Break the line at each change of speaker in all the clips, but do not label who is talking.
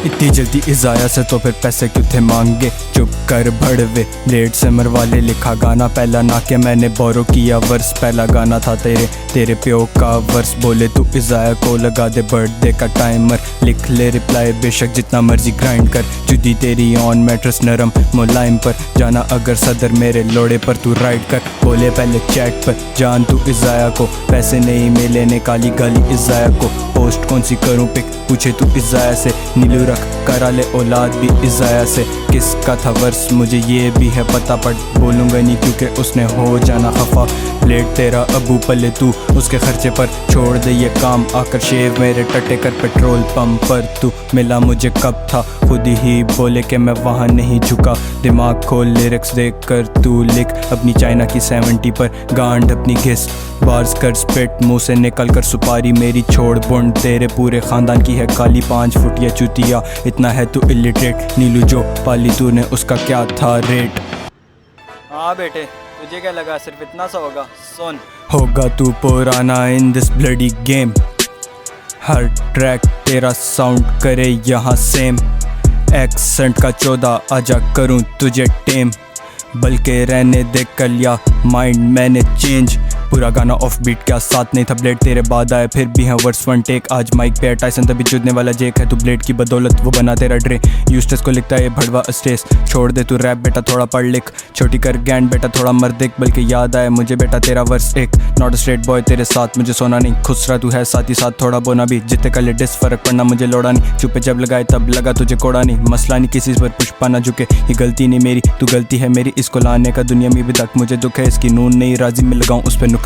इतनी जल्दी इजाया से तो फिर पैसे क्यों थे मांगे, चुप कर भड़वे ब्लेड से मरवा ले। लिखा गाना पहला ना के मैंने बोरो किया वर्स, पहला गाना था तेरे प्यो का वर्स। बोले तू इजाया को लगा दे बर्थडे का टाइमर, लिख ले रिप्लाई बेशक जितना मर्जी ग्राइंड कर। जुदी तेरी ऑन मैट्रेस नरम मुलायम पर, जाना अगर सदर मेरे लोड़े पर तू राइड कर। बोले पहले चैट पर जान तू इजाया को, पैसे नहीं मिले ने काली गाली इजाया को। पोस्ट कौन सी करूं पिक पूछे तू इजाया से, नीलू रख करा ले औलाद भी इजाया से। किसका था वर्स मुझे ये भी है पता, बट बोलूँगा नहीं क्योंकि उसने हो जाना खफा। प्लेट तेरा अबू पले तू उसके खर्चे पर, छोड़ दे ये काम आकर शेव मेरे टट्टे कर। पेट्रोल पंप पर तू मिला मुझे कब था, खुद ही बोले कि मैं वहाँ नहीं झुका। दिमाग खोल लिरिक्स देख कर तू लिख, अपनी चाइना की 70 पर गांड अपनी घिस। बार्स कर स्पिट मुँह से निकल कर सुपारी मेरी छोड़ बुंड, तेरे पूरे ख़ानदान की है काली 5 फुट या चुतिया। इतना है तू इलिटरेट नीलू जो पाली तूने उसका क्या था रेट।
हाँ बेटे तुझे क्या लगा सिर्फ इतना सा होगा, सुन।
होगा तू पुराना in this bloody game, her track तेरा साउंड करे यहाँ सेम। एक्सेंट का 14 आजा करूँ तुझे टेम, बल्कि रहने दे कल या माइंड मैंने चेंज। पूरा गाना ऑफ बीट क्या साथ नहीं था, ब्लेड तेरे बाद आए फिर भी हैं वर्स 1 टेक। आज माइक पे टाइसन तभी चुदने वाला जेक है तू, ब्लेड की बदौलत वो बना तेरा ड्रे। यूस्टेस को लिखता है ये भड़वा स्टेस, छोड़ दे तू रैप बेटा थोड़ा पढ़ लिख। छोटी कर गैंड बेटा थोड़ा मर देख, बल्कि याद आए मुझे बेटा तेरा वर्स 1। नॉट स्ट्रेट बॉय तेरे साथ मुझे सोना नहीं, खुसरा तू है साथ ही साथ थोड़ा बोना भी। जितने कल डिस फर्क पड़ना मुझे लोड़ा नहीं, चुपे जब लगाए तब लगा तुझे कोड़ा नहीं। मसला नहीं किसी पर पुष्पा ना झुके, ये गलती नहीं मेरी तू गलती है मेरी। इसको लाने का दुनिया में भी तक मुझे दुख है, इसकी नून नहीं राजी में लगाऊं उस पर नुक्ते।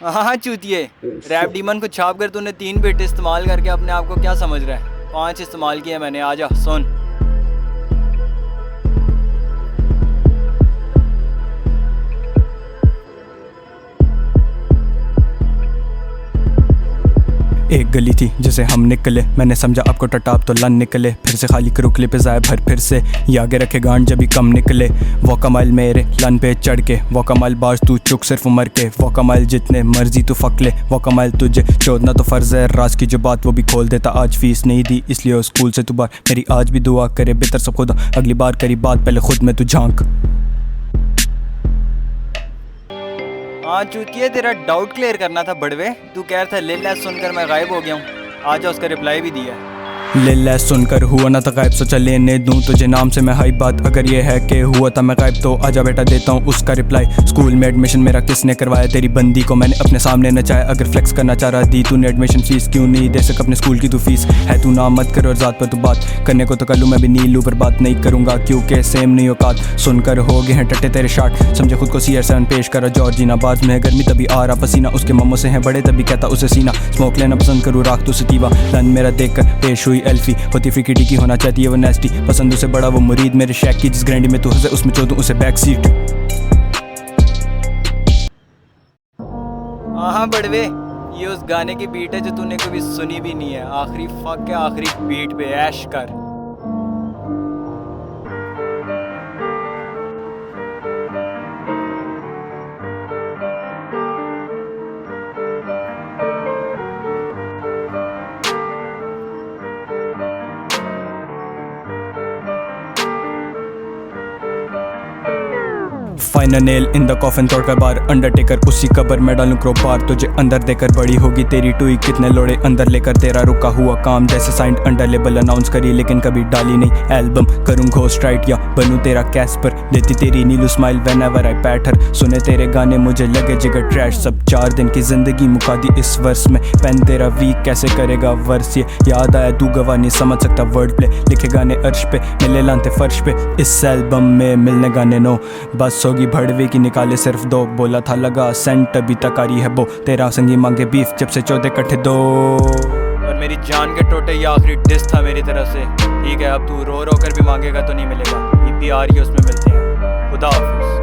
हाँ चूतिए, रैप डीमन को छाप कर तूने 3 बिट इस्तेमाल करके अपने आप को क्या समझ रहा है? 5 इस्तेमाल किया मैंने, आजा सुन।
एक गली थी जिसे हम निकले, मैंने समझा आपको टटाप तो लन निकले। फिर से खाली करो क्लिप जाए भर फिर से, ये आगे रखे गांड जब भी कम निकले। वो कमाल मेरे लन पे चढ़ के, वो कमाल बाज तू चुक सिर्फ उमर के। वो कमाल जितने मर्जी तू फक ले, वो कमाल तुझे चोदना तो फ़र्ज़ है। राज की जो बात वो भी खोल देता, आज फीस नहीं दी इसलिए स्कूल से तू बार। मेरी आज भी दुआ करे बेहतर सब खुदा, अगली बार करी बात पहले खुद में तू झांक।
हाँ चूतिए, तेरा डाउट क्लियर करना था बड़वे। तू कह रहा था ले ला सुनकर मैं गायब हो गया हूँ, आजा उसका रिप्लाई भी दिया।
ले लै सुनकर हुआ ना था गायब, सोचा लेने दूं तुझे नाम से मैं हाई बात। अगर ये है कि हुआ था मैं गायब तो आजा बेटा देता हूँ उसका रिप्लाई। स्कूल में एडमिशन मेरा किसने करवाया, तेरी बंदी को मैंने अपने सामने नचाया। अगर फ्लेक्स करना चाह रहा दी तूने एडमिशन फीस, क्यों नहीं दे सक अपने स्कूल की तू फीस। है तू नाम मत कर और ज़ात पर तू बात करने को तो कर लूँ मैं भी नीलू पर बात नहीं करूँगा, क्योंकि सेम नहीं औकात। सुनकर हो गए हैं टट्टे तेरे शार्ट, समझे खुद को CR7 पेश करा जॉर्जिना। बाज में है गर्मी तभी आ रहा पसीना, उसके मम्मों से हैं बड़े तभी कहता उसे सीना। स्मोक लेना पसंद करूँ राख तू सतीवा, लन मेरा देख कर पेश हुई एल्फी। होती फ्रीकी टिकी होना चाहती है वो नेस्टी, पसंद उसे बड़ा वो मुरीद मेरे शैक की। जिस ग्रैंडी में तू हंसे उसमें चोदूं उसे बैक सीट।
हाँ बड़वे, ये उस गाने की बीट है जो तूने कभी सुनी भी नहीं है। आखिरी फक के आखिरी बीट पे ऐश कर।
Final nail in the coffin तोड़कर बार, अंडरटेकर उसी कबर में डालूं क्रोपार। तुझे अंदर देकर बड़ी होगी तेरी टुई, कितने लोड़े अंदर लेकर तेरा रुका हुआ काम। जैसे साइंड अंडर लेबल अनाउंस करी लेकिन कभी डाली नहीं एल्बम। करूँ घोस्ट राइट या बनूं तेरा कैस्पर, देती तेरी नीलू स्माइल व्हेनेवर आई पैट हर। सुने तेरे गाने मुझे लगे जिगर ट्रैश, सब 4 दिन की जिंदगी मुका दी इस वर्ष में। पेन तेरा वीक कैसे करेगा वर्स, ये याद आया तू गवाह नहीं समझ सकता वर्ड प्ले। लिखे गाने अर्श पे मिले लांते फर्श पे, इस एल्बम में मिलने गाने नो। बस होगी भड़वे की निकाले सिर्फ 2, बोला था लगा सेंट अभी तक आ रही है बो। तेरा संगी मांगे बीफ जब से 14 कट्ठे 2।
और मेरी जान के टोटे ये आखिरी डिस था मेरी तरफ से, ठीक है। अब तू रो रो कर भी मांगेगा तो नहीं मिलेगा। EP आ रही है उसमें मिलते हैं, खुदा हाफिज़।